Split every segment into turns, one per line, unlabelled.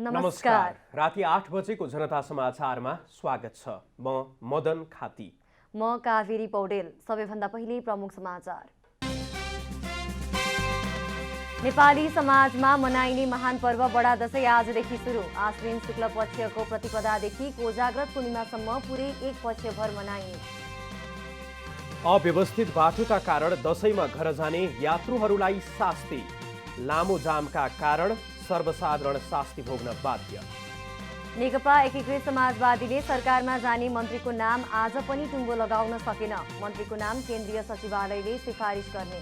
नमस्कार। राति 8 बजेको जनता समाचारमा स्वागत छ। म मदन खाती।
म कावेरी पौडेल। सबैभन्दा पहिले प्रमुख समाचार। नेपाली समाजमा मनाइने महान पर्व बडा दशैं आजदेखि सुरु। आश्विन शुक्ल पक्षको प्रतिपदादेखि कोजाग्रत पूर्णिमासम्म पुरै एक पक्षभर मनाइने।
अव्यवस्थित बाटोका कारण दशैंमा घर जाने यात्रुहरूलाई शास्ति। लामो जामका कारण सर्वसाधारण शास्ति भोग्न बाध्य।
नेकपा एकीकृत समाजवादीले सरकारमा जाने मन्त्रीको नाम आज पनि टुङ्गो लगाउन सकेन। मन्त्रीको नाम केन्द्रीय सचिवालयले सिफारिस गर्ने।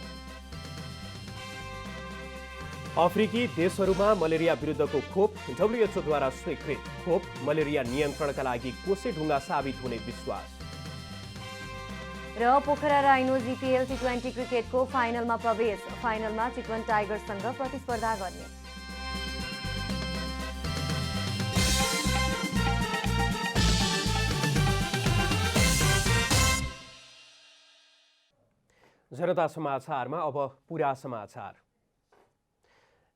अफ्रिकी देशहरूमा मलेरिया विरुद्धको खोप डब्ल्युएचओद्वारा स्वीकृत। खोप मलेरिया नियन्त्रणका लागि कोसेढुङ्गा साबित हुने विश्वास।
र पोखरा राइनो जिपिएल टी20 क्रिकेटको फाइनलमा प्रवेश। फाइनलमा चितवन टाइगर्ससँग प्रतिस्पर्धा गर्ने।
जनता समाचारमा अब पूरा समाचार।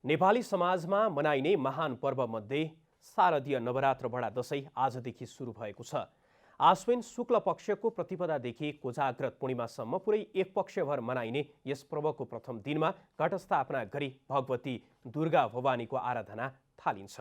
नेपाली समाजमा मनाइने महान पर्वमध्ये शारदीय नवरात्र बडा दशैं आजदेखि सुरु भएको छ। आश्विन शुक्ल पक्षको प्रतिपदादेखि कोजाग्रत पूर्णिमासम्म पुरै एक पक्षभर मनाइने यस पर्वको प्रथम दिनमा घटस्थापना गरी भगवती दुर्गा भवानीको आराधना थालिन्छ।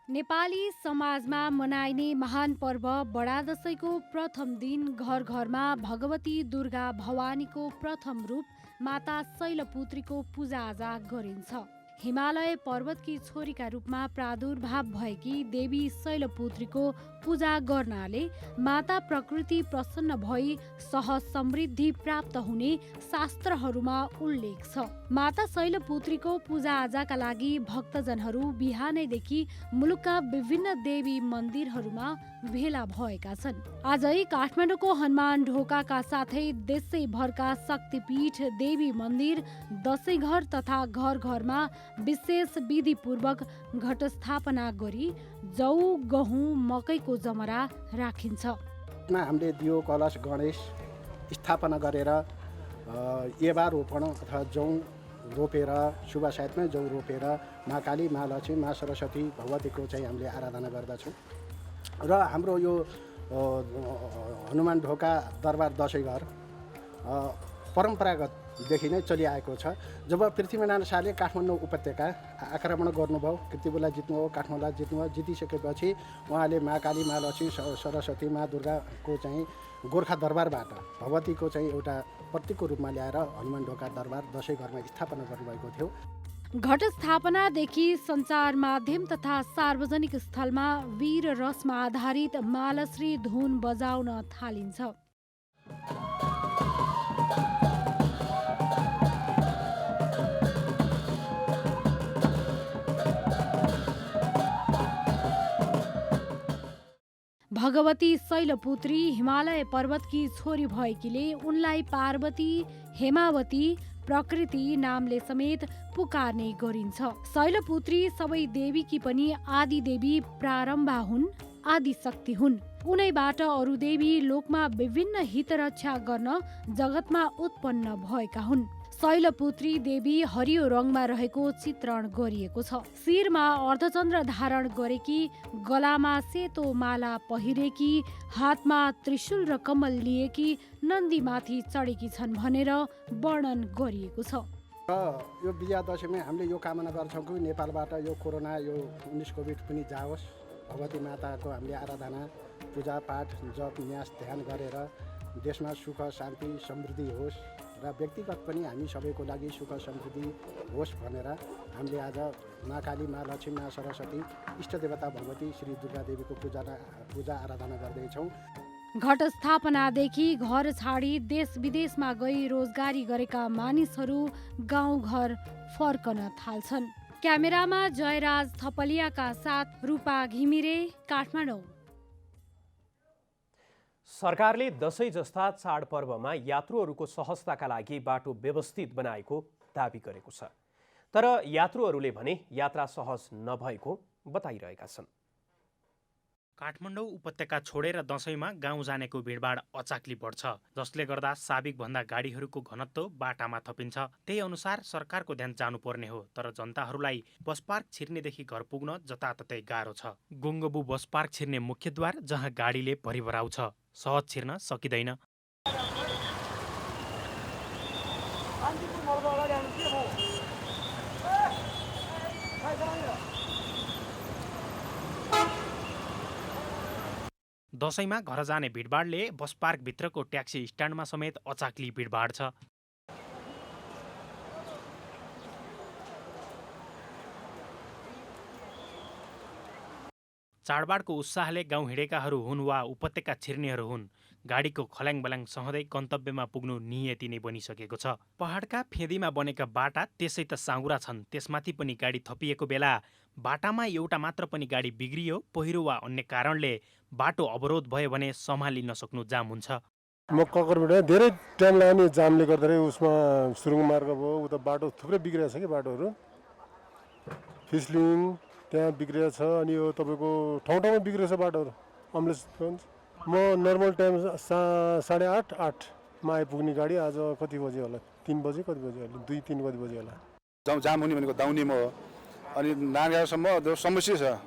नेपाली समाजमा मनाइने महान पर्व बडा दशैंको प्रथम दिन घर घरमा भगवती दुर्गा भवानीको प्रथम रूप माता शैलपुत्रीको पूजाआजा गरिन्छ। हिमालय पर्वतकी छोरीका रूपमा प्रादुर्भाव भएकी देवी शैलपुत्रीको पूजा गर्नाले माता प्रकृति प्रसन्न भई सहज समृद्धि प्राप्त हुने शास्त्रहरूमा उल्लेख छ। माता शैलपुत्रीको पूजाआजाका लागि भक्तजनहरू बिहानैदेखि मुलुकका विभिन्न देवी मन्दिरहरूमा भेला भएका छन्। आजै काठमाडौँको हनुमान ढोकाका साथै देशैभरका शक्तिपीठ देवी मन्दिर दशैंघर तथा घर घरमा विशेष विधिपूर्वक घटस्थापना गरी जौ गहुँ मकैको जमरा राखिन्छ।
हामीले दियो कलश गणेश स्थापना गरेर एवा रोपण अथवा जौ रोपेर शुभ सायतमा जौ रोपेर माँ काली माँ लक्ष्मी माँ सरस्वती भगवतीको चाहिँ हामीले आराधना गर्दछौँ। र हाम्रो यो हनुमान ढोका दरबार दशैंघर परम्परागतदेखि नै चलिआएको छ। जब पृथ्वीनारायण शाहले काठमाडौँ उपत्यका आक्रमण गर्नुभयो, कीर्तिपुरलाई जित्नुभयो, काठमाडौँलाई जित्नुभयो, जितिसकेपछि उहाँले माँ काली माँ लक्ष्मी सरस्वती माँ दुर्गाको चाहिँ गोर्खा दरबारबाट भगवतीको चाहिँ एउटा प्रतीकको रूपमा ल्याएर हनुमान ढोका दरबार दशैंघरमा स्थापना गर्नुभएको थियो।
घटस्थापनादेखि सञ्चार माध्यम तथा सार्वजनिक स्थलमा वीर रसमा आधारित मालश्री धुन बजाउन थालिन्छ। भगवती शैलपुत्री हिमालय पर्वतकी छोरी भएकीले उनलाई पार्वती, हेमावती, प्रकृति नामले समेत पुकार्ने गरिन्छ। शैलपुत्री सबै देवीकी पनि आदि देवी प्रारम्भा हुन्, आदि शक्ति हुन्। उनैबाट अरू देवी लोकमा विभिन्न हितरक्षा गर्न जगतमा उत्पन्न भएका हुन्। शैलपुत्री देवी हरियो रङमा रहेको चित्रण गरिएको छ। शिरमा अर्धचन्द्र धारण गरेकी, गलामा सेतो माला पहिरेकी, हातमा त्रिशूल र कमल लिएकी नन्दीमाथि चढेकी छन् भनेर वर्णन गरिएको छ।
र यो विजयादशमीमा हामीले यो कामना गर्छौँ कि नेपालबाट यो कोरोना यो 19 कोभिड पनि जाओस्। भगवती माताको हामीले आराधना पूजापाठ जप न्यास ध्यान गरेर देशमा सुख शान्ति समृद्धि होस् र व्यक्तिगत पनि हामी सबैको लागि सुख समृद्धि होस् भनेर हामीले आज माँ काली माँ लक्ष्मी माँ सरस्वती इष्टदेवता भगवती श्री दुर्गा देवीको पूजा आराधना गर्दैछौँ।
घटस्थापनादेखि घर छाडी देश विदेशमा गई रोजगारी गरेका मानिसहरू गाउँघर फर्कन थाल्छन्। क्यामेरामा जयराज थपलियाका साथ रूपा घिमिरे, काठमाडौँ।
सरकारले दशैं जस्ता चाडपर्वमा यात्रुहरूको सहजताका लागि बाटो व्यवस्थित बनाएको दाबी गरेको छ। तर यात्रुहरूले भने यात्रा सहज नभएको बताइरहेका छन्।
काठमाडौँ उपत्यका छोडेर दशैंमा गाउँ जानेको भिडभाड अचाक्ली बढ्छ, जसले गर्दा साबिकभन्दा गाडीहरूको घनत्व बाटामा थपिन्छ। त्यही अनुसार सरकारको ध्यान जानुपर्ने हो, तर जनताहरूलाई बस पार्क छिर्नेदेखि घर पुग्न जताततै गाह्रो छ। गुङ्गबु बस पार्क छिर्ने मुख्यद्वार जहाँ गाडीले भरिभराउँछ, सहज छिर्न सकिँदैन। दशैंमा घर जाने भिडभाडले बस पार्कभित्रको ट्याक्सी स्ट्यान्डमा समेत अचाक्ली भिडभाड छ। चाडबाडको उत्साहले गाउँ हिँडेकाहरू हुन् वा उपत्यका छिर्नेहरू हुन्, गाडीको खल्याङ बल्याङ सहँदै गन्तव्यमा पुग्नु नियति नै बनिसकेको छ। पहाडका फेदीमा बनेका बाटा त्यसै त साँगुरा छन्, त्यसमाथि पनि गाडी थपिएको बेला बाटामा एउटा मात्र पनि गाडी बिग्रियो, पहिरो वा अन्य कारणले बाटो अवरोध भयो भने सम्हालि नसक्नु जाम हुन्छ।
म ककरबाट धेरै टाइम लाग्यो नि जामले गर्दाखेरि। उसमा सुरुङ मार्ग भयो, उता बाटो थुप्रै बिग्रिएको छ कि बाटोहरू, फिसलिङ त्यहाँ बिग्रिएको छ। अनि यो तपाईँको ठाउँ ठाउँमा बिग्रिएको छ बाटोहरू। अम्बुलेन्स म नर्मल टाइम 8:30-8मा आइपुग्ने गाडी आज कति बजे होला, 3 बजे कति बजे होला, 2-3 कति बजे होला।
जाम हुने भनेको दाउनेमा हो। अनि नागारसम्म समस्या छ।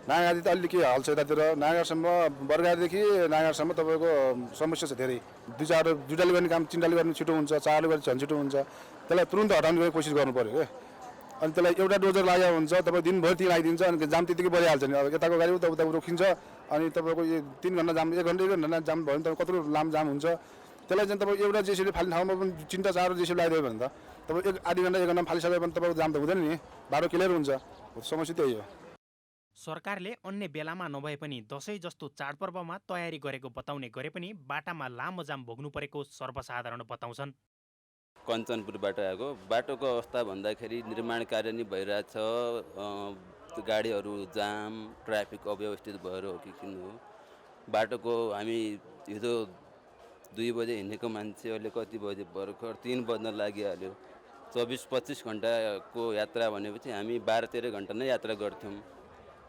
नागारदेखि त अलिक हाल छ यतातिर, नागारसम्म बर्गादेखि नागारसम्म तपाईँको समस्या छ धेरै। 2-4 गर्ने काम 3 गर्ने छिटो हुन्छ, 4 गर्ने झन् छिटो हुन्छ। त्यसलाई तुरुन्त हटाउने कोसिस गर्नु पऱ्यो क्या। अनि त्यसलाई एउटा डोजर लागेको हुन्छ, तपाईँ दिनभरि त्यही लगाइदिन्छ, अनि जाम त्यतिकै बढिहाल्छ नि। अब यताको गाडी उता रोकिन्छ, अनि तपाईँको यो 3 घन्टा जाम, 1 घन्टा जाम भयो भने तपाईँ कत्रो लामो जाम हुन्छ। त्यसलाई चाहिँ तपाईँ एउटा जेसीबी फाल्ने ठाउँमा पनि 3-4 जेसीबी लगाइदियो भने त तपाईँ आधी घन्टा 1 घन्टा फालिसक्यो भने तपाईँको जाम त हुँदैन नि, बाटो क्लियर हुन्छ। समस्या त्यही हो।
सरकारले अन्य बेलामा नभए पनि दशैं जस्तो चाडपर्वमा तयारी गरेको बताउने गरे पनि बाटामा लामो जाम भोग्नु परेको सर्वसाधारण बताउँछन्।
कञ्चनपुरबाट आएको बाटोको अवस्था भन्दाखेरि निर्माण कार्य नै भइरहेछ, गाडीहरू जाम, ट्राफिक अव्यवस्थित भएर हो कि किन हो। बाटोको हामी हिजो 2 बजे हिँडेको मान्छेहरूले कति बजे भर्खर 3 बज्न लागिहाल्यो। 24-25 घन्टाको यात्रा भनेपछि हामी 12-13 घन्टा नै यात्रा गर्थ्यौँ।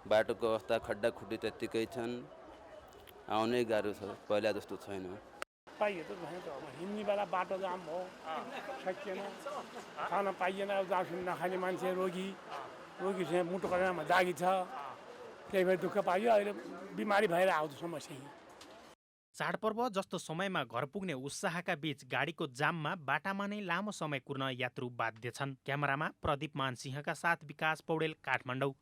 बाटोको अवस्था खड्डा खुड्डी त्यत्तिकै छन्, आउनै गाह्रो छ, पहिला जस्तो छैन।
पाइयो त हिँड्ने बेला बाटो जाम भयो, सकिएन, खाना पाइएन। जाम नखाने मान्छे रोगी चाहिँ मुटु कडामा दागी छ, त्यही भएर दुःख पाइयो। अहिले बिमारी भएर आउँछ समस्या।
चाडपर्व जस्तो समयमा घर पुग्ने उत्साहका बीच गाडीको जाममा बाटामा नै लामो समय कुर्न यात्रु बाध्य छन्। क्यामेरामा प्रदीप मानसिंहका साथ विकास पौडेल, काठमाडौँ।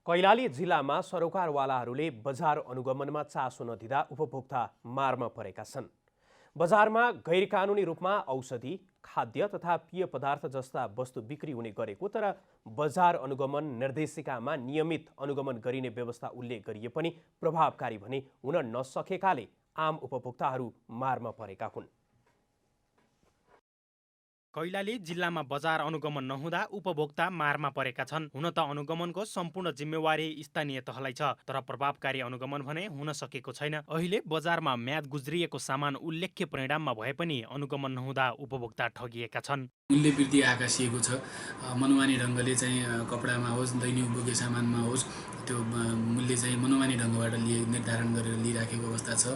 कैलाली जिल्लामा सरोकारवालाहरूले बजार अनुगमनमा चासो नदिँदा उपभोक्ता मारमा परेका छन्। बजारमा गैरकानुनी रूपमा औषधि, खाद्य तथा पेय पदार्थ जस्ता वस्तु बिक्री हुने गरेको, तर बजार अनुगमन निर्देशिकामा नियमित अनुगमन गरिने व्यवस्था उल्लेख गरिए पनि प्रभावकारी भने हुन नसकेकाले आम उपभोक्ताहरू मारमा परेका हुन्।
कैलाली जिल्लामा बजार अनुगमन नहुँदा उपभोक्ता मारमा परेका छन्। हुन त अनुगमनको सम्पूर्ण जिम्मेवारी स्थानीय तहलाई छ, तर प्रभावकारी अनुगमन भने हुन सकेको छैन। अहिले बजारमा म्याद गुज्रिएको सामान उल्लेख्य परिणाममा भए पनि अनुगमन नहुँदा उपभोक्ता ठगिएका छन्।
मूल्य वृद्धि आकाशिएको छ। मनोमानी ढङ्गले चाहिँ कपडामा होस्, दैनिक उपभोग्य सामानमा होस्, त्यो मूल्य चाहिँ मनोमानी ढङ्गबाट निर्धारण गरेर लिइराखेको अवस्था छ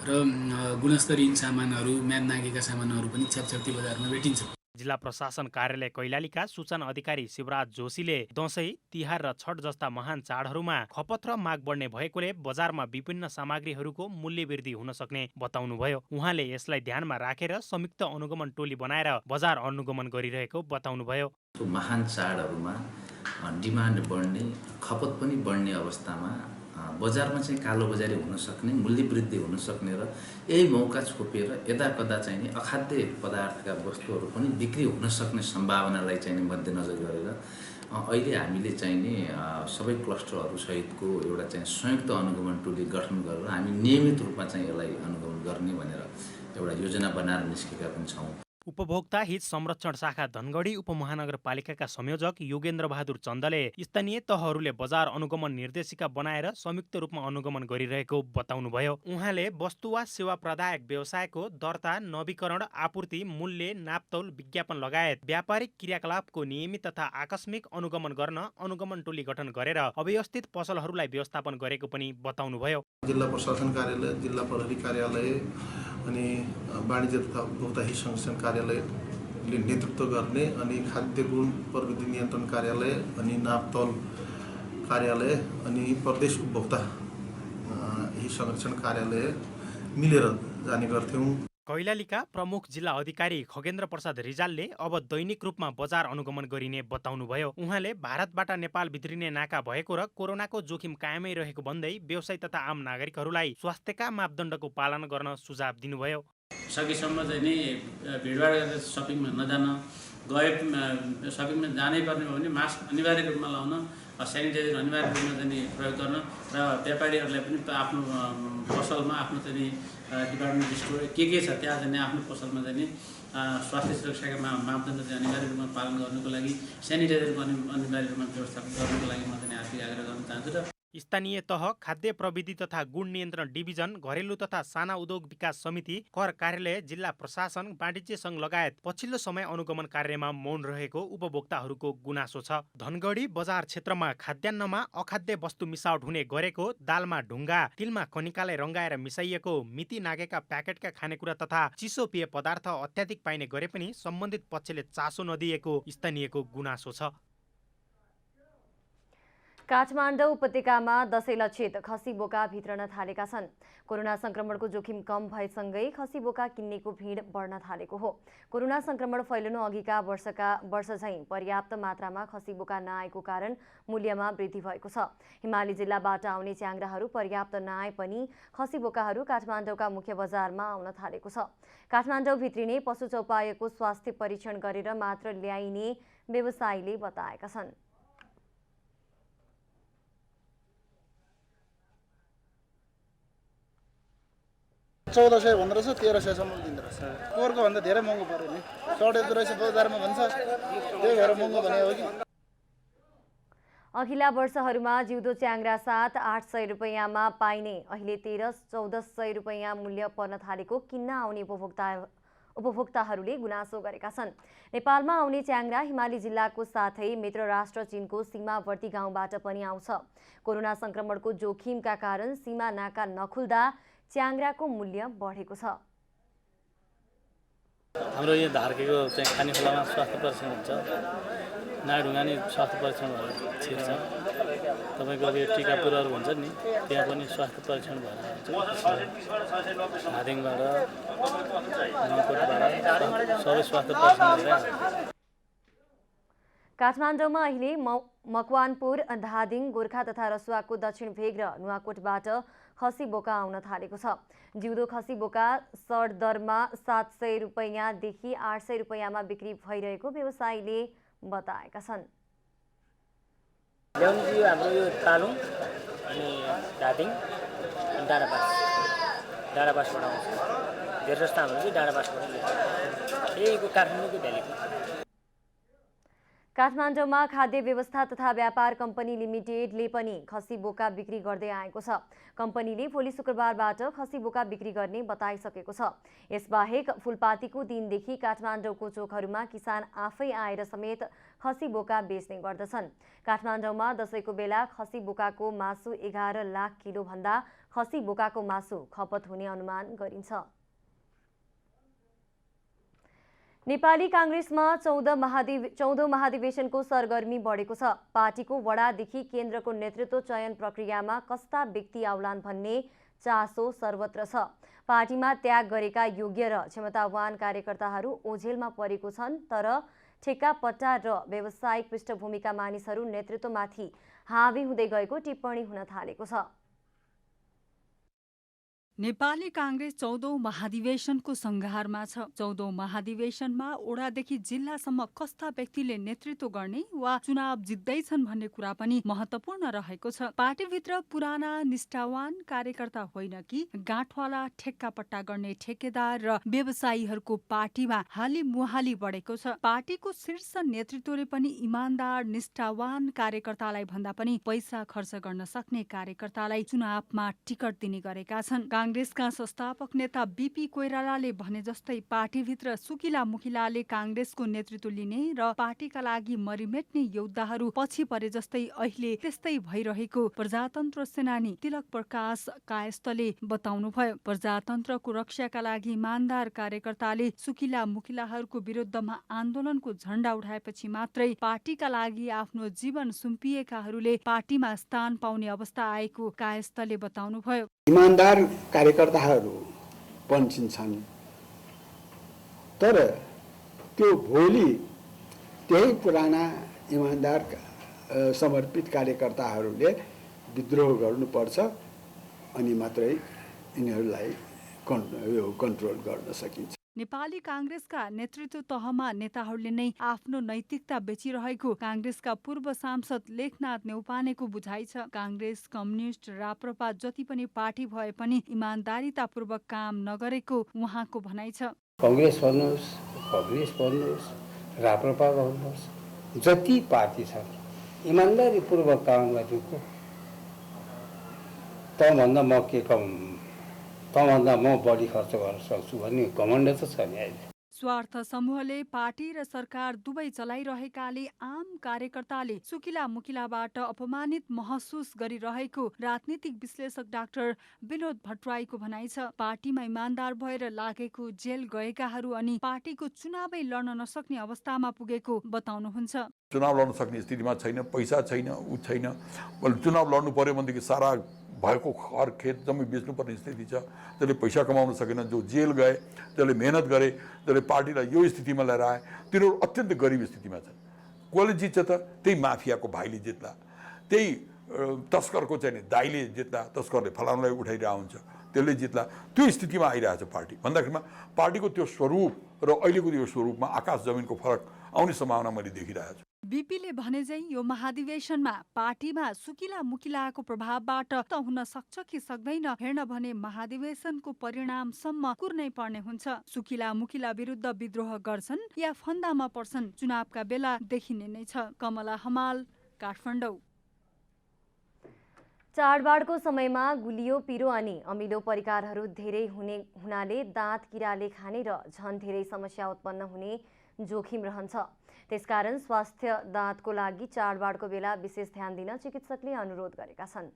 र गुणस्तरहीन सामानहरू, म्याद नागेका सामानहरू पनि छ्यापछ्याप्ती बजारमा भेटिन्छ।
जिल्ला प्रशासन कार्यालय कैलालीका सूचना अधिकारी शिवराज जोशीले दशैं, तिहार र छठ जस्ता महान चाडहरूमा खपत र माग बढ्ने भएकोले बजारमा विभिन्न सामग्रीहरूको मूल्य वृद्धि हुन सक्ने बताउनुभयो। उहाँले यसलाई ध्यानमा राखेर संयुक्त अनुगमन टोली बनाएर बजार अनुगमन गरिरहेको बताउनुभयो।
महान चाडहरूमा डिमान्ड बढ्ने, खपत पनि बढ्ने अवस्थामा बजारमा चाहिँ कालोबजारी हुन सक्ने, मूल्य वृद्धि हुन सक्ने र यही मौका छोपेर यदाकदा चाहिँ नि अखाद्य पदार्थका वस्तुहरू पनि बिक्री हुन सक्ने सम्भावनालाई चाहिँ मध्यनजर गरेर अहिले हामीले चाहिँ नि सबै क्लस्टरहरू सहितको एउटा चाहिँ संयुक्त अनुगमन टोली गठन गरेर हामी नियमित रूपमा चाहिँ यसलाई अनुगमन गर्ने भनेर एउटा योजना बनाएर निस्केका पनि छौँ।
उपभोक्ता हित संरक्षण शाखा धनगढी उपमहानगरपालिकाका संयोजक योगेन्द्र बहादुर चन्दले स्थानीय तहहरूले बजार अनुगमन निर्देशिका बनाएर संयुक्त रूपमा अनुगमन गरिरहेको बताउनुभयो। उहाँले वस्तु वा सेवा प्रदायक व्यवसायको दर्ता, नवीकरण, आपूर्ति, मूल्य, नापतौल, विज्ञापन लगायत व्यापारिक क्रियाकलापको नियमित तथा आकस्मिक अनुगमन गर्न अनुगमन टोली गठन गरेर अव्यवस्थित पसलहरूलाई व्यवस्थापन गरेको पनि बताउनुभयो।
जिल्ला प्रशासन कार्यालय, जिल्ला प्रहरी कार्यालय अनि वाणिज्य तथा उपभोक्ता हित संरक्षण कार्यालयले नेतृत्व गर्ने अनि खाद्य गुण प्रविधि नियन्त्रण कार्यालय अनि नापतौल कार्यालय अनि प्रदेश उपभोक्ता हित संरक्षण कार्यालय मिलेर जाने गर्थ्यौँ।
कैलालीका प्रमुख जिल्ला अधिकारी खगेन्द्र प्रसाद रिजालले अब दैनिक रूपमा बजार अनुगमन गरिने बताउनुभयो। उहाँले भारतबाट नेपाल भित्रिने नाका भएको र कोरोनाको जोखिम कायमै रहेको भन्दै व्यवसायी तथा आम नागरिकहरूलाई स्वास्थ्यका मापदण्डको पालन गर्न सुझाव दिनुभयो।
सकेसम्म चाहिँ नि भिडभाड गरेर सपिङमा नजान, गए सपिङमा जानै पर्ने हो भने मास्क अनिवार्य रूपमा लाउन, सेनिटाइजर अनिवार्य रूपमा चाहिँ प्रयोग गर्न र व्यापारीहरूलाई पनि आफ्नो पसलमा आफ्नो चाहिँ डिपार्टमेन्ट स्टोर के छ त्यहाँ चाहिँ आफ्नो पसलमा चाहिँ स्वास्थ्य सुरक्षाका मापदण्ड चाहिँ अनिवार्य रूपमा पालन गर्नुको लागि सेनिटाइजरको अनिवार्य रूपमा व्यवस्थापन गर्नुको लागि म चाहिँ आर्थिक आग्रह गर्न चाहन्छु। र
स्थानीय तह, खाद्य प्रविधि तथा गुण नियन्त्रण डिभिजन, घरेलु तथा साना उद्योग विकास समिति, कर कार्यालय, जिल्ला प्रशासन, वाणिज्य सङ्घ लगायत पछिल्लो समय अनुगमन कार्यमा मौन रहेको उपभोक्ताहरूको गुनासो छ। धनगढी बजार क्षेत्रमा खाद्यान्नमा अखाद्य वस्तु मिसावट हुने गरेको, दालमा ढुङ्गा, तिलमा कनिकालाई रङ्गाएर मिसाइएको, मिति नागेका प्याकेटका खानेकुरा तथा चिसो पेय पदार्थ अत्याधिक पाइने गरे पनि सम्बन्धित पक्षले चासो नदिएको स्थानीयको गुनासो छ।
काठमाडौँ उपत्यकामा दशैं लक्षित खसी बोका भित्रन थालेका छन्। कोरोना संक्रमणको जोखिम कम भएसँगै खसी बोका किन्नेको भिड बढ्न थालेको हो। कोरोना संक्रमण फैलिनु अघिका वर्ष झैं पर्याप्त मात्रामा खसी बोका नआएको कारण मूल्यमा वृद्धि भएको छ। हिमाली जिल्लाबाट आउने च्याङ्ग्राहरू पर्याप्त नआए पनि खसी बोकाहरू काठमाडौँका मुख्य बजारमा आउन थालेको छ। काठमाडौँ भित्रिने पशु चौपायको स्वास्थ्य परीक्षण गरेर मात्र ल्याइने व्यवसायीले बताएका छन्।
1400 भन्दो रहेछ, 1300 सम्म दिँदो रहेछ। पोहोरको भन्दा धेरै महँगो पर्यो नि, सडेको रहेछ बजारमा भन्छ, त्यही भएर महँगो भने हो कि।
अघिल्ला वर्षहरूमा जिउँदो च्याङ्ग्रा साथ 800 रुपैयाँमा पाइने अहिले 1300-1400 रुपैयाँ मूल्य पर्न थालेको किन्न आउने उपभोक्ताहरूले गुनासो गरेका छन्। नेपालमा आउने च्याङ्ग्रा हिमाली जिल्लाको साथै मित्र राष्ट्र चीनको सीमावर्ती गाउँबाट पनि आउँछ। कोरोना संक्रमणको जोखिमका कारण सीमा नाका नखुल्दा च्याङ्ग्राको मूल्य बढेको छ।
हाम्रो यो धार्केको चाहिँ खाने खोलामा स्वास्थ्य परीक्षण हुन्छ, नागढुङ्गा नि स्वास्थ्य परीक्षण भएर छिर्छ। तपाईँको अब यो टिकापुरहरू हुन्छ नि, त्यहाँ पनि स्वास्थ्य परीक्षण भएर हुन्छ। धादिङबाट, नौकोटबाट सबै स्वास्थ्य परीक्षण भएर।
काठमाडौँमा अहिले मकवानपुर, धादिङ, गोर्खा तथा रसुवाको दक्षिण भेग र नुवाकोटबाट खसी बोका आउन थालेको छ। जिउँदो खसी बोका सड दरमा 700 रुपैयाँदेखि 800 रुपैयाँमा बिक्री भइरहेको व्यवसायीले बताएका छन्।
हाम्रो यो तालुङ अनि धादिङ अनि डाँडापासबाट आउँछ। धेरै जस्तो हाम्रो चाहिँ डाँडापासबाट ल्याउँछ। यहीको काठमाडौँको भ्यालीको।
काठमाडौँमा खाद्य व्यवस्था तथा व्यापार कम्पनी लिमिटेडले पनि खसी बोका बिक्री गर्दै आएको छ। कम्पनीले भोलि शुक्रबारबाट खसी बोका बिक्री गर्ने बताइसकेको छ। यसबाहेक फुलपातीको दिनदेखि काठमाडौँको चोकहरूमा किसान आफै आएर समेत खसी बोका बेच्ने गर्दछन्। काठमाडौँमा दशैंको बेला खसी बोकाको मासु 11 लाख किलो भन्दा खसी बोकाको मासु खपत हुने अनुमान गरिन्छ। नेपाली कांग्रेसमा 14औं महाधिवेशनको सरगर्मी बढेको छ। पार्टीको वडादेखि केन्द्रको नेतृत्व चयन प्रक्रियामा कस्ता व्यक्ति आउलान् भन्ने चासो सर्वत्र छ। पार्टीमा त्याग गरेका योग्य र क्षमतावान कार्यकर्ताहरू ओझेलमा परेको छन्, तर ठेक्कापट्टा र व्यावसायिक पृष्ठभूमिका मानिसहरू नेतृत्वमाथि हावी हुँदै गएको टिप्पणी हुन थालेको छ।
नेपाली काङ्ग्रेस 14औं महाधिवेशनको सङ्घारमा छ। 14औं महाधिवेशनमा ओडादेखि जिल्लासम्म कस्ता व्यक्तिले नेतृत्व गर्ने वा चुनाव जित्दैछन् भन्ने कुरा पनि महत्वपूर्ण रहेको छ। पार्टीभित्र पुराना निष्ठावान कार्यकर्ता होइन कि गाँठवाला ठेक्कापट्टा गर्ने ठेकेदार र व्यवसायीहरूको पार्टीमा हाली मुहाली बढेको छ। पार्टीको शीर्ष नेतृत्वले पनि इमान्दार निष्ठावान कार्यकर्तालाई भन्दा पनि पैसा खर्च गर्न सक्ने कार्यकर्तालाई चुनावमा टिकट दिने गरेका छन्। काङ्ग्रेसका संस्थापक नेता बीपी कोइरालाले भने जस्तै पार्टीभित्र सुकिला मुखिलाले काङ्ग्रेसको नेतृत्व लिने र पार्टीका लागि मरिमेट्ने योद्धाहरू पछि परे जस्तै अहिले त्यस्तै भइरहेको प्रजातन्त्र सेनानी तिलक प्रकाश कायस्थले बताउनुभयो। प्रजातन्त्रको रक्षाका लागि इमान्दार कार्यकर्ताले सुकिला मुखिलाहरूको विरुद्धमा आन्दोलनको झण्डा उठाएपछि मात्रै पार्टीका लागि आफ्नो जीवन सुम्पिएकाहरूले पार्टीमा स्थान पाउने अवस्था आएको कायस्थले बताउनुभयो।
इमान्दार कार्यकर्ताहरू बन्छिन्छन्, तर त्यो भोलि त्यही पुराना इमान्दार समर्पित कार्यकर्ताहरूले विद्रोह गर्नुपर्छ अनि मात्रै यिनीहरूलाई कन्ट्रोल गर्न सकिन्छ।
नेपाली काङ्ग्रेसका नेतृत्व तहमा नेताहरूले नै आफ्नो नैतिकता बेचिरहेको काङ्ग्रेसका पूर्व सांसद लेखनाथ नेउपानेको बुझाइ छ। काङ्ग्रेस, कम्युनिस्ट, राप्रपा जति पनि पार्टी भए पनि इमान्दारितापूर्वक काम नगरेको उहाँको भनाइ छ।
काङ्ग्रेस भन्नुहोस्, कम्युनिस्ट भन्नुहोस्, राप्रपा भन्नुहोस्, जति पार्टी छ इमान्दारीपूर्वक काम गरेको तँभन्दा म के कम, तँभन्दा म बढी खर्च गर्न सक्छु भन्ने घमण्ड त छ नि अहिले।
स्वार्थ समूहले पार्टी र सरकार दुवै चलाइरहेकाले आम कार्यकर्ताले सुकिला मुकिलाबाट अपमानित महसुस गरिरहेको राजनीतिक विश्लेषक डाक्टर विनोद भट्टराईको भनाइ छ। पार्टीमा इमान्दार भएर लागेको जेल गएकाहरू अनि पार्टीको चुनावै लड्न नसक्ने अवस्थामा पुगेको बताउनुहुन्छ।
चुनाव लड्न सक्ने स्थितिमा छैन, पैसा छैन, ऊ छैन, चुनाव लड्नु पर्यो भनेदेखि सारा भएको घर खेत जम्मै बेच्नुपर्ने स्थिति छ। त्यसले पैसा कमाउन सकेन, जो जेल गए, त्यसले मेहनत गरे, त्यसले पार्टीलाई यो स्थितिमा लिएर आए, तिनीहरू अत्यन्त गरिब स्थितिमा छन्। कसले जित्छ त? त्यही माफियाको भाइले जित्ला, त्यही तस्करको चाहिँ दाइले जित्ला, तस्करले फलानुलाई उठाइरहेको हुन्छ, त्यसले जित्ला। त्यो स्थितिमा आइरहेछ पार्टी भन्दाखेरिमा पार्टीको त्यो स्वरूप र अहिलेको यो स्वरूपमा आकाश जमिनको फरक आउने सम्भावना मैले देखिरहेको छु।
बीपीले भने चाहिँ यो महाधिवेशनमा पार्टीमा सुकिला मुकिलाको प्रभावबाट त हुन सक्छ कि सक्दैन हेर्न भने महाधिवेशनको परिणामसम्म कुर्नै पर्ने हुन्छ। सुकिला मुकिला विरुद्ध विद्रोह गर्छन् या फन्दामा पर्छन् चुनावका बेला देखिने नै छ। कमला हमाल, काठमाडौँ।
चाडबाडको समयमा गुलियो, पिरो अनि अमिलो परिकारहरू धेरै हुनाले दाँत किराले खाने र झन धेरै समस्या उत्पन्न हुने जोखिम रहन्छ। त्यसकारण स्वास्थ्य दाँतको लागि चाडबाडको बेला विशेष ध्यान दिन चिकित्सकले अनुरोध गरेका छन्।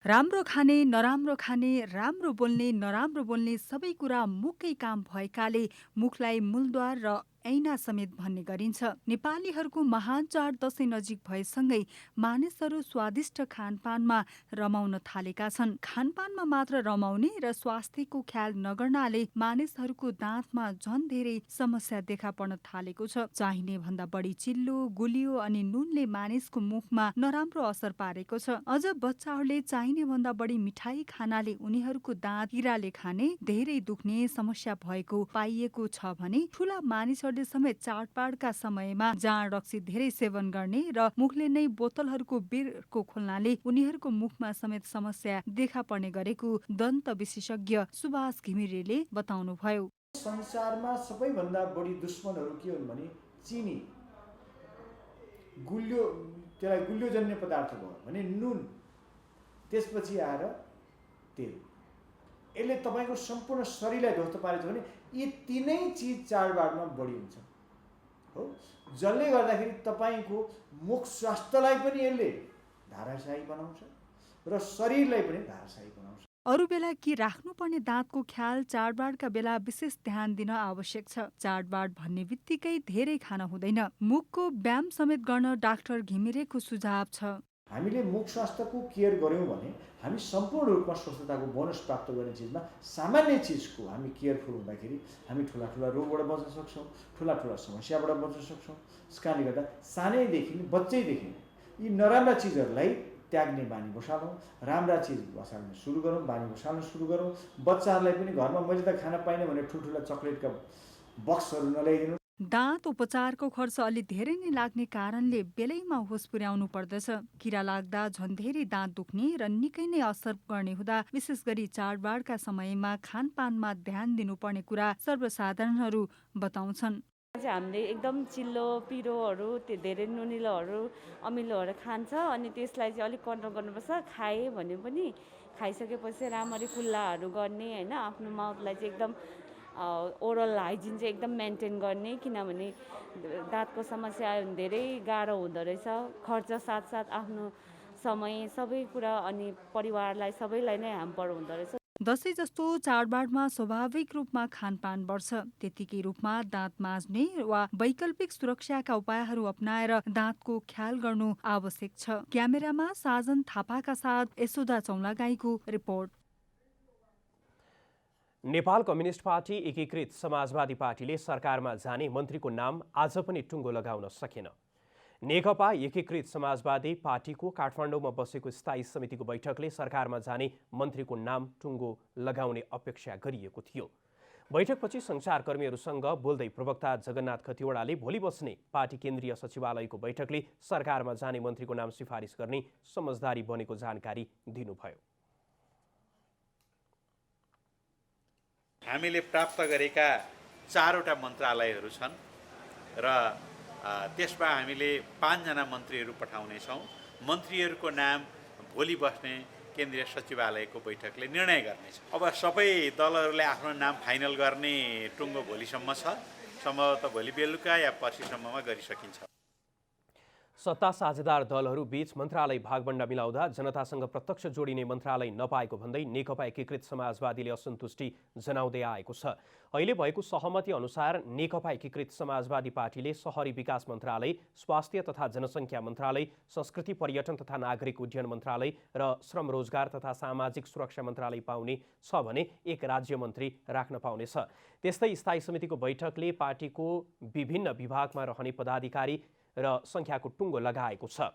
राम्रो खाने, नराम्रो खाने, राम्रो बोल्ने, नराम्रो बोल्ने सबै कुरा मुखकै काम भएकाले मुखलाई मूलद्वार र ऐना समेत भन्ने गरिन्छ। नेपालीहरूको महान चाड दशैं नजिक भएसँगै मानिसहरू स्वादिष्ट खानपानमा रमाउन थालेका छन्। खानपानमा मात्र रमाउने र स्वास्थ्यको ख्याल नगर्नाले मानिसहरूको दाँतमा झन धेरै समस्या देखा पर्न थालेको छ। चाहिने भन्दा बढी चिल्लो, गुलियो अनि नुनले मानिसको मुखमा नराम्रो असर पारेको छ। अझ बच्चाहरूले चाहिने भन्दा बढी मिठाई खानाले उनीहरूको दाँत किराले खाने, धेरै दुख्ने समस्या भएको पाइएको छ भने ठूला मानिसहरू समेत चाडबाडका समयमा जाँड रक्सी धेरै सेवन गर्ने र मुखले नै बोतलहरूको बिर्को खोल्नाले उनीहरूको मुखमा समेत समस्या देखा पर्ने गरेको दन्त विशेषज्ञ सुभाष घिमिरेले बताउनुभयो।
संसारमा सबैभन्दा बढी दुश्मनहरू के हुन् भने चिनी, गुलियो, त्यसलाई गुलियोजन्य पदार्थ भयो भने नुन, त्यसपछि आएर तेल। यसले तपाईँको सम्पूर्ण शरीरलाई ध्वस्त पारेछ भने यी तीनै चिज चाडबाडमा बढी हुन्छ हो, जसले गर्दाखेरि तपाईँको मुख स्वास्थ्यलाई पनि यसले धाराशाही बनाउँछ र शरीरलाई पनि धाराशाही बनाउँछ।
अरू बेला के राख्नुपर्ने दाँतको ख्याल चाडबाडका बेला विशेष ध्यान दिन आवश्यक छ। चाडबाड भन्ने बित्तिकै धेरै खान हुँदैन। मुखको व्यायाम समेत गर्न डाक्टर घिमिरेको सुझाव छ।
हामीले मुख स्वास्थ्यको केयर गर्यौँ भने हामी सम्पूर्ण रूपमा स्वस्थताको बोनस प्राप्त गर्ने चिजमा सामान्य चिजको हामी केयरफुल हुँदाखेरि हामी ठुला ठुला रोगबाट बच्न सक्छौँ, ठुला ठुला समस्याबाट बच्न सक्छौँ। त्यसकारणले गर्दा सानैदेखि, बच्चैदेखि यी नराम्रा चिजहरूलाई त्याग्ने बानी बसालौँ, राम्रा चिज बसाल्न सुरु गरौँ, बानी बसाल्न सुरु गरौँ। बच्चाहरूलाई पनि घरमा मैले त खान पाइनँ भने ठुल्ठुला चक्लेटका बक्सहरू नल्याइदिनु।
दाँत उपचारको खर्च अलि धेरै नै लाग्ने कारणले बेलैमा होस पुर्याउनु पर्दछ। किरा लाग्दा झन् धेरै दाँत दुख्ने र निकै नै असर गर्ने हुँदा विशेष गरी चाडबाडका समयमा खानपानमा ध्यान दिनुपर्ने कुरा सर्वसाधारणहरू बताउँछन्।
हामीले एकदम चिल्लो पिरोहरू त्यो धेरै नुनिलोहरू अमिलोहरू खान्छ अनि त्यसलाई चाहिँ अलिक कन्ट्रोल गर्नुपर्छ। खाए भने पनि खाइसकेपछि राम्ररी कुल्लाहरू गर्ने होइन, आफ्नो माउथलाई चाहिँ एकदम ओरल हाइजिन चाहिँ एकदम मेन्टेन गर्ने, किनभने दाँतको समस्या धेरै गाह्रो हुँदो रहेछ। खर्च साथसाथ आफ्नो समय सबै कुरा अनि परिवारलाई सबैलाई नै ह्याम्पर हुँदो रहेछ।
दशैं जस्तो चाडबाडमा स्वाभाविक रूपमा खानपान बढ्छ, त्यतिकै रूपमा दाँत माझ्ने वा वैकल्पिक सुरक्षाका उपायहरू अपनाएर दाँतको ख्याल गर्नु आवश्यक छ। क्यामेरामा साजन थापाका साथ यशोदा चौलागाईको रिपोर्ट।
नेपाल कम्युनिस्ट पार्टी एकीकृत समाजवादी पार्टीले सरकारमा जाने मन्त्रीको नाम आज पनि टुङ्गो लगाउन सकेन। नेकपा एकीकृत समाजवादी पार्टीको काठमाडौँमा बसेको स्थायी समितिको बैठकले सरकारमा जाने मन्त्रीको नाम टुङ्गो लगाउने अपेक्षा गरिएको थियो। बैठकपछि सञ्चारकर्मीहरूसँग बोल्दै प्रवक्ता जगन्नाथ खतिवडाले भोलि बस्ने पार्टी केन्द्रीय सचिवालयको बैठकले सरकारमा जाने मन्त्रीको नाम सिफारिस गर्ने समझदारी बनेको जानकारी दिनुभयो।
हामीले प्राप्त गरेका 4वटा मन्त्रालयहरू छन् र त्यसमा हामीले 5 जना मन्त्रीहरू पठाउनेछौँ। मन्त्रीहरूको नाम भोलि बस्ने केन्द्रीय सचिवालयको बैठकले निर्णय गर्नेछ। अब सबै दलहरूले आफ्नो नाम फाइनल गर्ने टुङ्गो भोलिसम्म छ, सम्भवतः भोलि बेलुका या पर्सिसम्ममा गरिसकिन्छ।
सत्ता साझेदार दलहरू बीच मन्त्रालय भागबण्डा मिलाउँदा जनतासँग प्रत्यक्ष जोडिने मन्त्रालय नपाएको भन्दै नेकपा एकीकृत समाजवादीले असन्तुष्टि जनाउँदै आएको छ। अहिले भएको सहमति अनुसार नेकपा एकीकृत समाजवादी पार्टीले शहरी विकास मन्त्रालय, स्वास्थ्य तथा जनसङ्ख्या मन्त्रालय, संस्कृति पर्यटन तथा नागरिक उड्डयन मन्त्रालय र श्रम रोजगार तथा सामाजिक सुरक्षा मन्त्रालय पाउने छ भने एक राज्य मन्त्री राख्न पाउनेछ। त्यस्तै स्थायी समितिको बैठकले पार्टीको विभिन्न विभागमा रहने पदाधिकारी र सङ्ख्याको टुङ्गो लगाएको छ।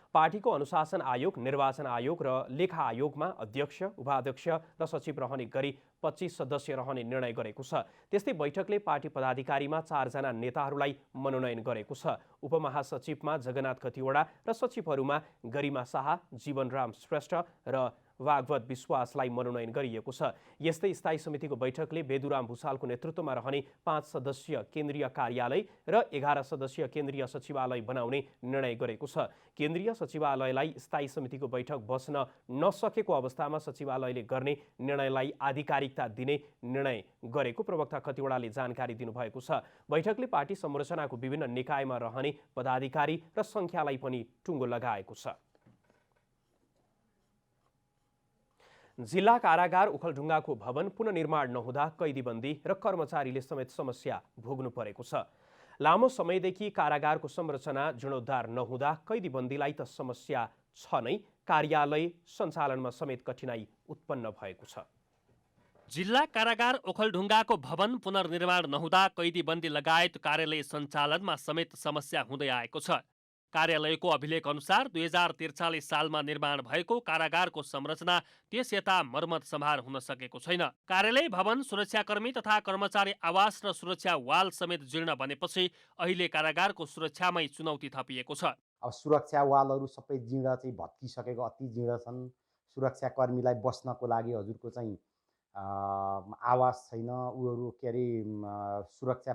पार्टीको अनुशासन आयोग, निर्वाचन आयोग र लेखा आयोगमा अध्यक्ष, उपाध्यक्ष र सचिव रहने गरी 25 सदस्य रहने निर्णय गरेको छ। त्यस्तै बैठकले पार्टी पदाधिकारीमा 4 जना नेताहरूलाई मनोनयन गरेको छ। उपमहासचिवमा जगन्नाथ खतिवडा र सचिवहरूमा गरिमा शाह, जीवनराम श्रेष्ठ र वाग्वत विश्वासलाई मनोनयन गरिएको छ। यस्तै स्थायी समितिको बैठकले बेदुराम भुसालको नेतृत्वमा रहने 5 सदस्यीय केन्द्रीय कार्यालय र 11 सदस्यीय केन्द्रीय सचिवालय बनाउने निर्णय गरेको छ। केन्द्रीय सचिवालयलाई स्थायी समितिको बैठक बस्न नसकेको अवस्थामा सचिवालयले गर्ने निर्णयलाई आधिकारिकता दिने निर्णय गरेको प्रवक्ता खतिवडाले जानकारी दिनुभएको छ। बैठकले पार्टी संरचनाको विभिन्न निकायमा रहने पदाधिकारी र सङ्ख्यालाई पनि टुङ्गो लगाएको छ। जिल्ला कारागार ओखलढुङ्गाको भवन पुनर्निर्माण नहुँदा कैदीबन्दी र कर्मचारीले समेत समस्या भोग्नु परेको छ। लामो समयदेखि कारागारको संरचना जीर्णोद्धार नहुँदा कैदीबन्दीलाई त समस्या छ नै, कार्यालय सञ्चालनमा समेत कठिनाई उत्पन्न भएको छ।
जिल्ला कारागार ओखलढुङ्गाको भवन पुनर्निर्माण नहुँदा कैदीबन्दी लगायत कार्यालय सञ्चालनमा समेत समस्या हुँदै आएको छ। कार्यालयको अभिलेख अनुसार 2043 सालमा निर्माण भएको कारागारको संरचना त्यस यता मर्मत सम्हार हुन सकेको छैन। कार्यालय भवन, सुरक्षाकर्मी तथा कर्मचारी आवास र सुरक्षा वाल समेत जीर्ण बनेपछि अहिले कारागारको सुरक्षामै चुनौती थपिएको छ।
अब सुरक्षा वालहरू सबै जीर्ण चाहिँ भत्किसकेको, अति जीर्ण छन्। सुरक्षाकर्मीलाई बस्नको लागि हजुरको चाहिँ आवास छैन, उहरू के अरे सुरक्षा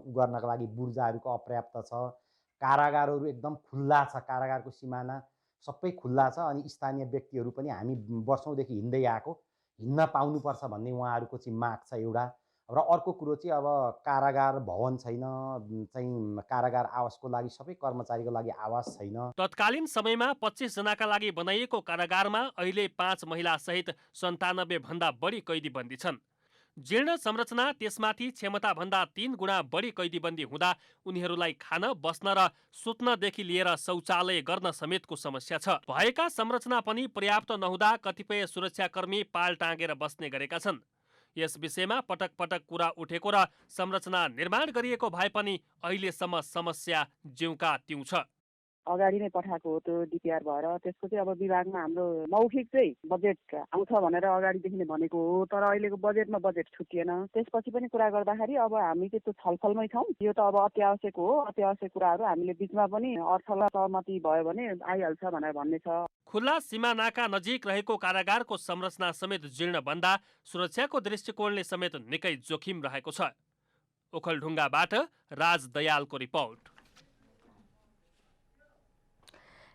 गर्नको लागि बुर्जाहरूको अपर्याप्त छ। कारागारहरू एकदम खुल्ला छ, कारागारको सिमाना सबै खुल्ला छ। अनि स्थानीय व्यक्तिहरू पनि हामी वर्षौँदेखि हिँड्दै आएको, हिँड्न पाउनुपर्छ भन्ने उहाँहरूको चाहिँ माग छ एउटा। र अर्को कुरो चाहिँ अब कारागार भवन छैन, चाहिँ कारागार आवासको लागि सबै कर्मचारीको लागि आवास छैन।
तत्कालीन समयमा 25 जनाका लागि बनाइएको कारागारमा अहिले 5 महिला सहित 97 भन्दा बढी कैदीबन्दी छन्। जीर्ण संरचना, त्यसमाथि क्षमताभन्दा 3 गुणा बढी कैदीबन्दी हुँदा उनीहरूलाई खान, बस्न र सुत्नदेखि लिएर शौचालय गर्न समेतको समस्या छ। भएका संरचना पनि पर्याप्त नहुँदा कतिपय सुरक्षाकर्मी पाल टाँगेर बस्ने गरेका छन्। यस विषयमा पटक पटक कुरा उठेको र संरचना निर्माण गरिएको भए पनि अहिलेसम्म समस्या ज्यूका त्यौं छ।
अगाडि नै पठाएको हो त्यो डिपिआर भएर। त्यसको चाहिँ अब विभागमा हाम्रो मौखिक चाहिँ बजेट आउँछ भनेर अगाडिदेखि नै भनेको हो, तर अहिलेको बजेटमा बजेट छुटिएन। त्यसपछि पनि कुरा गर्दाखेरि अब हामी चाहिँ त्यो छलफलमै छौँ। यो त अब अत्यावश्यक हो, अत्यावश्यक कुराहरू हामीले बिचमा पनि अर्थलाई सहमति भयो भने आइहाल्छ भनेर भन्ने छ।
खुल्ला सीमा नाका नजिक रहेको कारागारको संरचना समेत जीर्ण बन्दा सुरक्षाको दृष्टिकोणले समेत निकै जोखिम रहेको छ। ओखलढुङ्गाबाट राज दयालको रिपोर्ट।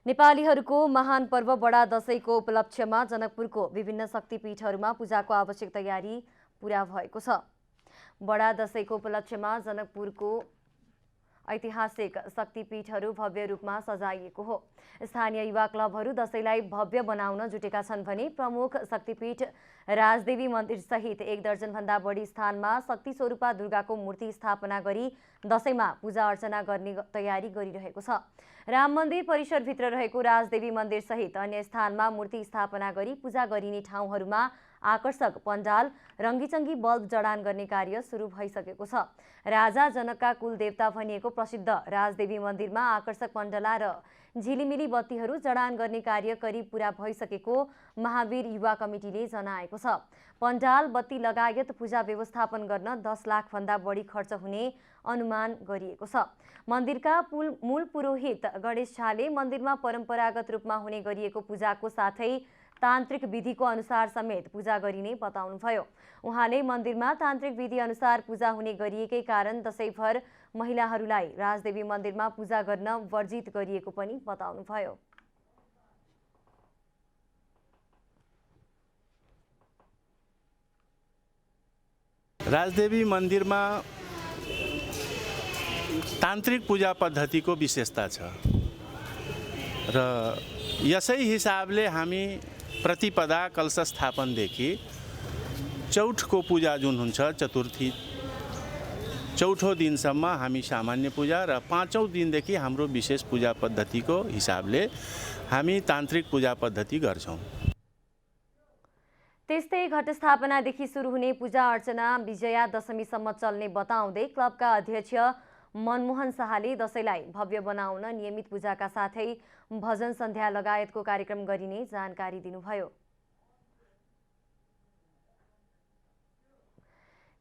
नेपालीहरूको महान पर्व बडा दशैंको उपलक्ष्यमा जनकपुरको विभिन्न शक्तिपीठहरूमा पूजाको आवश्यक तयारी पूरा भएको छ। बडा दशैंको उपलक्ष्यमा जनकपुरको ऐतिहासिक शक्तिपीठहरू भव्य रूपमा सजाइएको हो। स्थानीय युवा क्लबहरू दशैंलाई भव्य बनाउन जुटेका छन् भने प्रमुख शक्तिपीठ राजदेवी मन्दिर सहित 1 दर्जनभन्दा बढी स्थानमा शक्ति स्वरूपा दुर्गाको मूर्ति स्थापना गरी दशैंमा पूजा अर्चना गर्ने तयारी गरिरहेको छ। राम मन्दिर परिसरभित्र रहेको राजदेवी मन्दिर सहित अन्य स्थानमा मूर्ति स्थापना गरी पूजा गरिने ठाउँहरूमा आकर्षक पण्डाल रङ्गीचङ्गी बल्ब जडान गर्ने कार्य सुरु भइसकेको छ। राजा जनकका कुल देवता भनिएको प्रसिद्ध राजदेवी मन्दिरमा आकर्षक पण्डला र झिलिमिली बत्तीहरू जडान गर्ने कार्य करिब पूरा भइसकेको महावीर युवा कमिटीले जनाएको छ। पण्डाल बत्ती लगायत पूजा व्यवस्थापन गर्न 10 लाख भन्दा बढी खर्च हुने अनुमान गरिएको छ। मन्दिरका मूल पुरोहित गणेश झाले मन्दिरमा परम्परागत रूपमा हुने गरिएको पूजाको साथै तान्त्रिक विधिको अनुसार समेत पूजा गरिने बताउनुभयो। उहाँले मन्दिरमा तान्त्रिक विधि अनुसार पूजा हुने गरिएकै कारण दशैंभर महिलाहरूलाई राजदेवी मन्दिरमा पूजा गर्न वर्जित गरिएको पनि बताउनुभयो।
राजदेवी मन्दिरमा तान्त्रिक पूजा पद्धतिको विशेषता छ र यसै हिसाबले हामी प्रतिपदा कलश स्थापनदेखि चौठको पूजा जुन हुन्छ चतुर्थी चौथो दिनसम्म हामी सामान्य पूजा र 5औं दिनदेखि हाम्रो विशेष पूजा पद्धतिको हिसाबले हामी तान्त्रिक पूजा पद्धति गर्छौँ।
त्यस्तै घटस्थापनादेखि सुरु हुने पूजा अर्चना विजया दशमीसम्म चल्ने बताउँदै क्लबका अध्यक्ष मनमोहन शाहले दशैंलाई भव्य बनाउन नियमित पूजाका साथै भजन सन्ध्या लगायतको कार्यक्रम गरिने जानकारी दिनुभयो।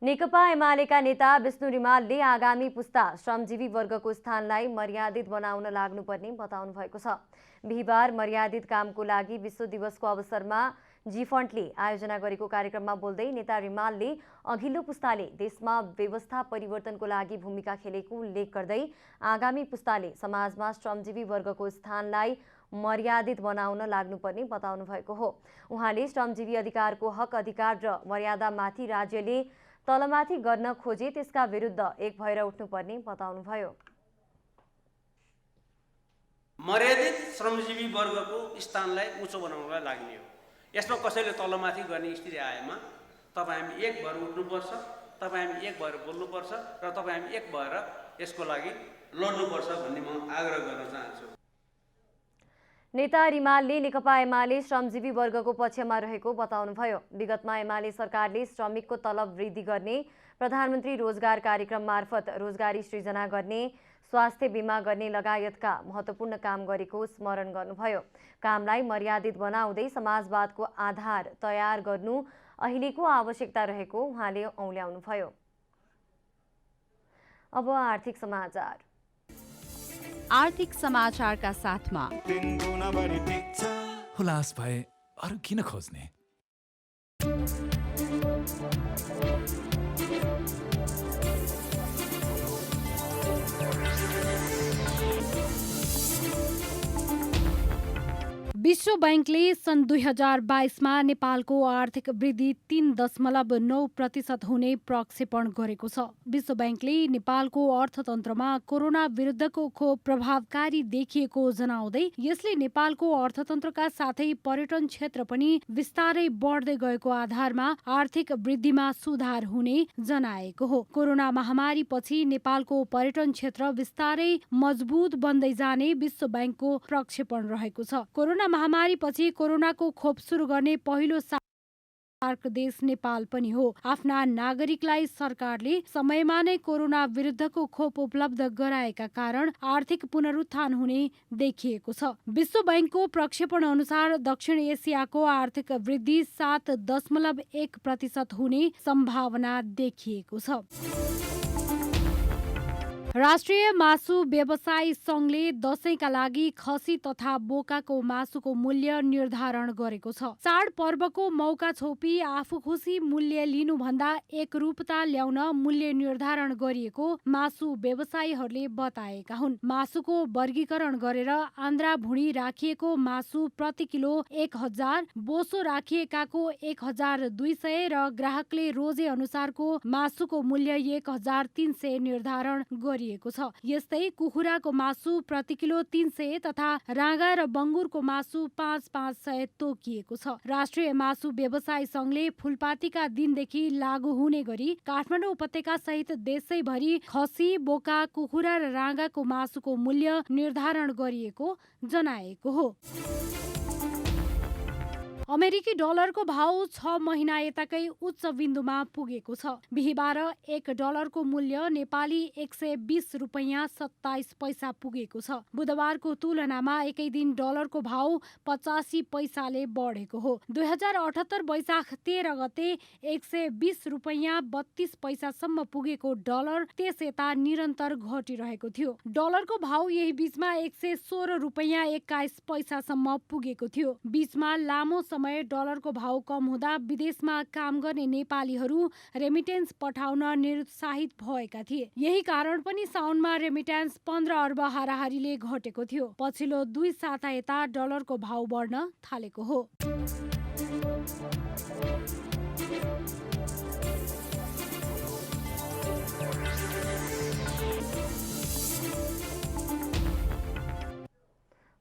नेकपा एमालेका नेता विष्णु रिमालले आगामी पुस्ता श्रमजीवी वर्गको स्थानलाई मर्यादित बनाउन लाग्नुपर्ने बताउनु भएको छ। बिहिबार मर्यादित कामको लागि विश्व दिवसको अवसरमा जी-फन्डले आयोजना गरेको कार्यक्रममा बोल्दै नेता रिमालले अघिल्लो पुस्ताले देशमा व्यवस्था परिवर्तनको लागि भूमिका खेलेको उल्लेख गर्दै आगामी पुस्ताले समाजमा श्रमजीवी वर्गको स्थानलाई मर्यादित बनाउन लाग्नुपर्ने बताउनु भएको हो। उहाँले श्रमजीवी अधिकारको हक अधिकार र मर्यादामाथि राज्यले तलमाथि गर्न खोजे त्यसका विरुद्ध एक भएर उठ्नुपर्ने बताउनुभयो।
मर्यादित श्रमजीवी वर्गको स्थानलाई उच्च बनाउनलाई लाग्ने हो। यसमा कसैले तलमाथि गर्ने स्थिति आएमा तपाईँ हामी एक भएर उठ्नुपर्छ, तपाईँ हामी एक भएर बोल्नुपर्छ र तपाईँ हामी एक भएर यसको लागि लड्नुपर्छ भन्ने म आग्रह गर्न चाहन्छु।
नेता रिमालले नेकपा एमाले श्रमजीवी वर्गको पक्षमा रहेको बताउनुभयो। विगतमा एमाले सरकारले श्रमिकको तलब वृद्धि गर्ने, प्रधानमन्त्री रोजगार कार्यक्रम मार्फत रोजगारी सृजना गर्ने, स्वास्थ्य बीमा गर्ने लगायतका महत्त्वपूर्ण काम गरेको स्मरण गर्नुभयो। कामलाई मर्यादित बनाउँदै समाजवादको आधार तयार गर्नु अहिलेको आवश्यकता रहेको उहाँले औल्याउनुभयो। अब आर्थिक समाचार।
आर्थिक समाचारका साथमा
हुलास भए अरू किन खोज्ने।
विश्व बैंकले सन् 2022मा नेपालको आर्थिक वृद्धि 3.9% हुने प्रक्षेपण गरेको छ। विश्व बैंकले नेपालको अर्थतन्त्रमा कोरोना विरुद्धको खोप प्रभावकारी देखिएको जनाउँदै यसले नेपालको अर्थतन्त्रका साथै पर्यटन क्षेत्र पनि विस्तारै बढ्दै गएको आधारमा आर्थिक वृद्धिमा सुधार हुने जनाएको हो। कोरोना महामारी पछि नेपालको पर्यटन क्षेत्र विस्तारै मजबुत बन्दै जाने विश्व बैंकको प्रक्षेपण रहेको छ। कोरोना महामारी पछि कोरोनाको खोप सुरु गर्ने पहिलो सार्क देश नेपाल पनि हो। आफ्ना नागरिकलाई सरकारले समयमा नै कोरोना विरुद्धको खोप उपलब्ध गराएका कारण आर्थिक पुनरुत्थान हुने देखिएको छ। विश्व बैंकको प्रक्षेपण अनुसार दक्षिण एसियाको आर्थिक वृद्धि 7.1% हुने सम्भावना देखिएको छ। राष्ट्रिय मासु व्यवसायी संघले दशैंका लागि खसी तथा बोकाको मासुको मूल्य निर्धारण गरेको छ। चाडपर्वको मौका छोपी आफू खुसी मूल्य लिनुभन्दा एकरूपता ल्याउन मूल्य निर्धारण गरिएको मासु व्यवसायीहरूले बताएका हुन्। मासुको वर्गीकरण गरेर आन्द्रा भुँडी राखिएको मासु प्रति किलो 1000, बोसो राखिएकाको 1200 र ग्राहकले रोजे अनुसारको मासुको मूल्य 1300 निर्धारण गरिएको छ। यस्तै कुखुराको मासु प्रति किलो 300 तथा राँगा र बङ्गुरको मासु 500 तोकिएको छ। राष्ट्रिय मासु व्यवसायी संघले फुलपातीका दिनदेखि लागू हुने गरी काठमाडौँ उपत्यका सहित देशैभरि खसी, बोका, कुखुरा र राँगाको मासुको मूल्य निर्धारण गरिएको जनाएको हो। अमेरिकी डलरको भाउ 6 महिना यताकै उच्च बिन्दुमा पुगेको छ। बिहीबार 1 डलरको मूल्य नेपाली 120 रुपैयाँ 27 पैसा पुगेको छ। बुधबारको तुलनामा एकै दिन डलरको भाउ 85 पैसाले बढेको हो। 2078 वैशाख 13 गते 120 रुपैयाँ 32 पैसासम्म पुगेको डलर त्यस यता निरन्तर घटिरहेको थियो। डलरको भाउ यही बीचमा 116 रुपैयाँ 21 पैसासम्म पुगेको थियो। बीचमा लामो समय डलरको भाउ कम हुँदा विदेशमा काम गर्ने नेपालीहरू रेमिटेन्स पठाउन निरुत्साहित भएका थिए। यही कारण पनि साउनमा रेमिटेन्स 15 अर्ब हाराहारीले घटेको थियो। पछिल्लो 2 साता यता डलरको भाउ बढ्न थालेको हो।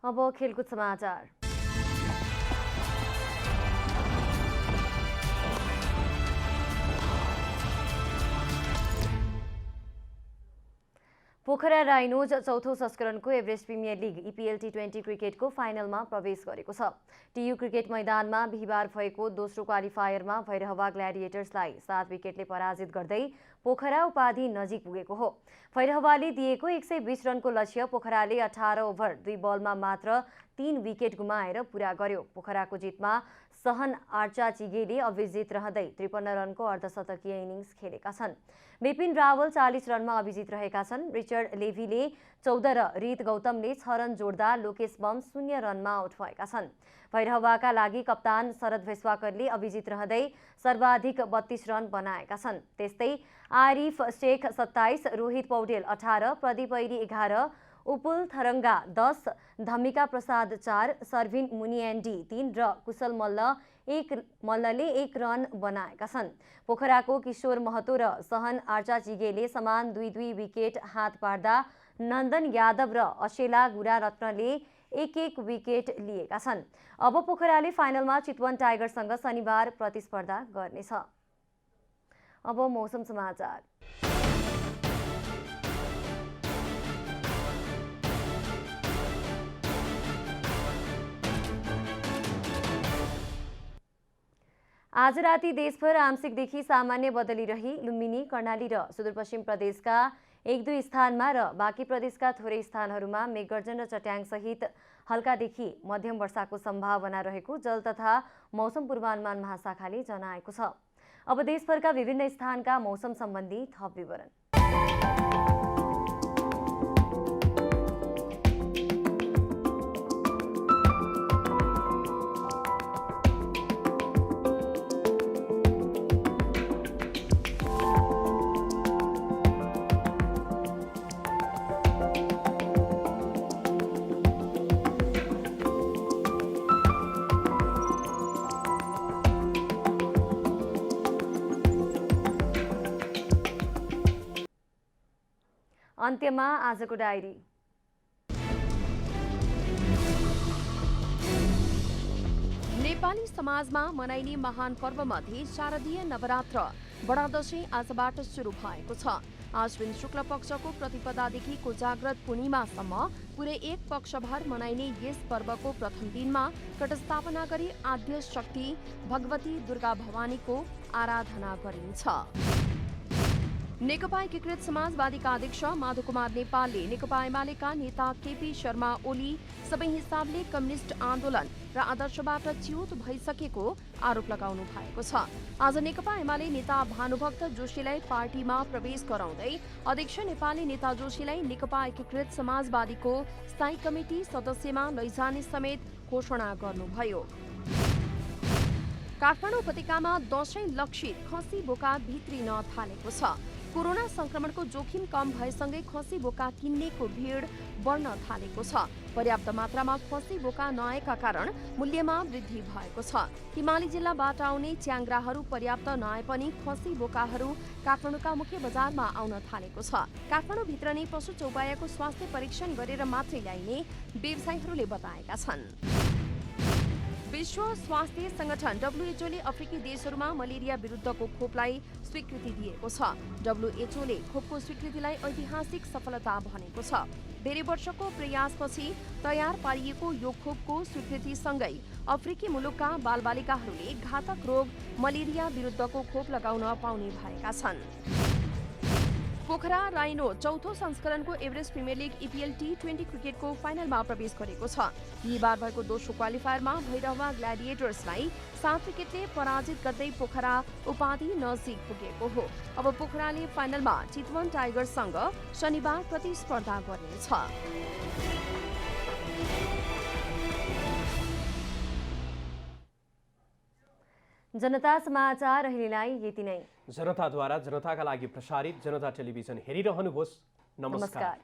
अब खेलकुद समाचार। पोखरा राइनोज चौथो संस्करणको Everest premier league EPL T20 क्रिकेटको फाइनलमा प्रवेश गरेको छ। टियु क्रिकेट मैदानमा बिहीबार भएको दोस्रो क्वालिफायरमा भैरहवा ग्ल्याडिएटर्सलाई 7 विकेटले पराजित गर्दै पोखरा उपाधि नजिक पुगेको हो। भैरहवाले दिएको 120 रनको लक्ष्य पोखराले 18 ओभर 2 बलमा मात्र 3 विकेट गुमाएर पूरा गर्यो। पोखराको जितमा सहन आर्चा चिगेले अभिजित रहँदै 53 रनको अर्धशतकीय इनिङ्स खेलेका छन्। विपिन रावल 40 रनमा अभिजित रहेका छन्। रिचर्ड लेभीले 14 र रित गौतमले 6 रन जोड्दा लोकेश बम 0 रनमा आउट भएका छन्। भैरहवाका लागि कप्तान शरद भेस्वाकरले अभिजित रहँदै सर्वाधिक 32 रन बनाएका छन्। त्यस्तै आरिफ शेख 27, रोहित पौडेल 18, प्रदीप ऐरी 11, उपुल थरङ्गा 10, धमिका प्रसाद 4, सर्भिन मुनियान्डी 3 र कुशल मल्लले 1 रन बनाएका छन्। पोखराको किशोर महतो र सहन आर्चा चिगेले समान 2-2 विकेट हात पार्दा नन्दन यादव र अशेला गुरारत्नले 1-1 विकेट लिएका छन्। अब पोखराले फाइनलमा चितवन टाइगरसँग शनिबार प्रतिस्पर्धा गर्नेछ। अब मौसम समाचार। आज राति देशभर आंशिकदेखि सामान्य बदली रही लुम्बिनी, कर्णाली र सुदूरपश्चिम प्रदेशका 1-2 स्थानमा र बाँकी प्रदेशका थोरै स्थानहरूमा मेघगर्जन र चट्याङसहित हल्कादेखि मध्यम वर्षाको सम्भावना रहेको जल तथा मौसम पूर्वानुमान महाशाखाले जनाएको छ। अब देशभरका विभिन्न स्थानका मौसम सम्बन्धी थप विवरण। अन्त्यमा आजको डायरी।
नेपाली समाजमा मनाइने महान पर्वमध्ये शारदीय नवरात्र
बडा दशैं आजबाट सुरु भएको छ। आश्विन शुक्ल पक्षको प्रतिपदादेखि कोजाग्रत पूर्णिमासम्म पुरै एक पक्षभर मनाइने यस पर्वको प्रथम दिनमा घटस्थापना गरी आद्य शक्ति भगवती दुर्गा भवानीको आराधना गरिन्छ। नेकपा एकीकृत समाजवादीका अध्यक्ष माधव कुमार नेपालले नेकपा एमालेका नेता केपी शर्मा ओली सबै हिसाबले कम्युनिस्ट आन्दोलन र आदर्शबाट च्युत भइसकेको आरोप लगाउनु भएको छ। आज नेकपा एमाले नेता भानुभक्त जोशीलाई पार्टीमा प्रवेश गराउँदै अध्यक्ष नेपालले नेता जोशीलाई नेकपा एकीकृत समाजवादीको स्थायी कमिटी सदस्यमा लैजाने समेत घोषणा गर्नुभयो। काठमाडौँ उपत्यकामा दशैं लक्षित खसी बोका भित्रिन थालेको छ। कोरोना संक्रमणको जोखिम कम भएसँगै खसी बोका किन्नेको भिड बढ्न थालेको छ। पर्याप्त मात्रामा खसी बोका नआएका कारण मूल्यमा वृद्धि भएको छ। हिमाली जिल्लाबाट आउने च्याङ्ग्राहरू पर्याप्त नआए पनि खसी बोकाहरू काठमाडौँका मुख्य बजारमा आउन थालेको छ। काठमाडौँभित्र नै पशु चौपायाको स्वास्थ्य परीक्षण गरेर मात्रै ल्याइने व्यवसायीहरूले बताएका छन्। विश्व स्वास्थ्य संगठन डब्ल्युएचओले अफ्रिकी देशहरूमा मलेरिया विरुद्धको खोपलाई स्वीकृति दिएको छ। डब्ल्युएचओले खोपको स्वीकृतिलाई ऐतिहासिक सफलता भनेको छ। धेरै वर्षको प्रयासपछि तयार पारिएको यो खोपको स्वीकृतिसँगै अफ्रिकी मुलुकका बालबालिकाहरूले घातक रोग मलेरिया विरुद्धको खोप लगाउन पाउने भएका छन्। पोखरा राइनो चौथो संस्करणको एभरेस्ट प्रिमियर लिग इपिएल टी20 क्रिकेटको फाइनलमा प्रवेश गरेको छ। बिहिबार भएको दोस्रो क्वालिफायरमा भैरवा ग्ल्याडिएटर्सलाई 7 विकेटले पराजित गर्दै पोखरा उपाधि नजिक पुगेको हो। अब पोखराले फाइनलमा चितवन टाइगर्ससँग शनिबार प्रतिस्पर्धा गर्नेछ।
जनता समाचार अहिलेलाई यति नै।
जनताद्वारा जनताका लागि प्रसारित जनता टेलिभिजन हेरिरहनुहोस्। नमस्कार।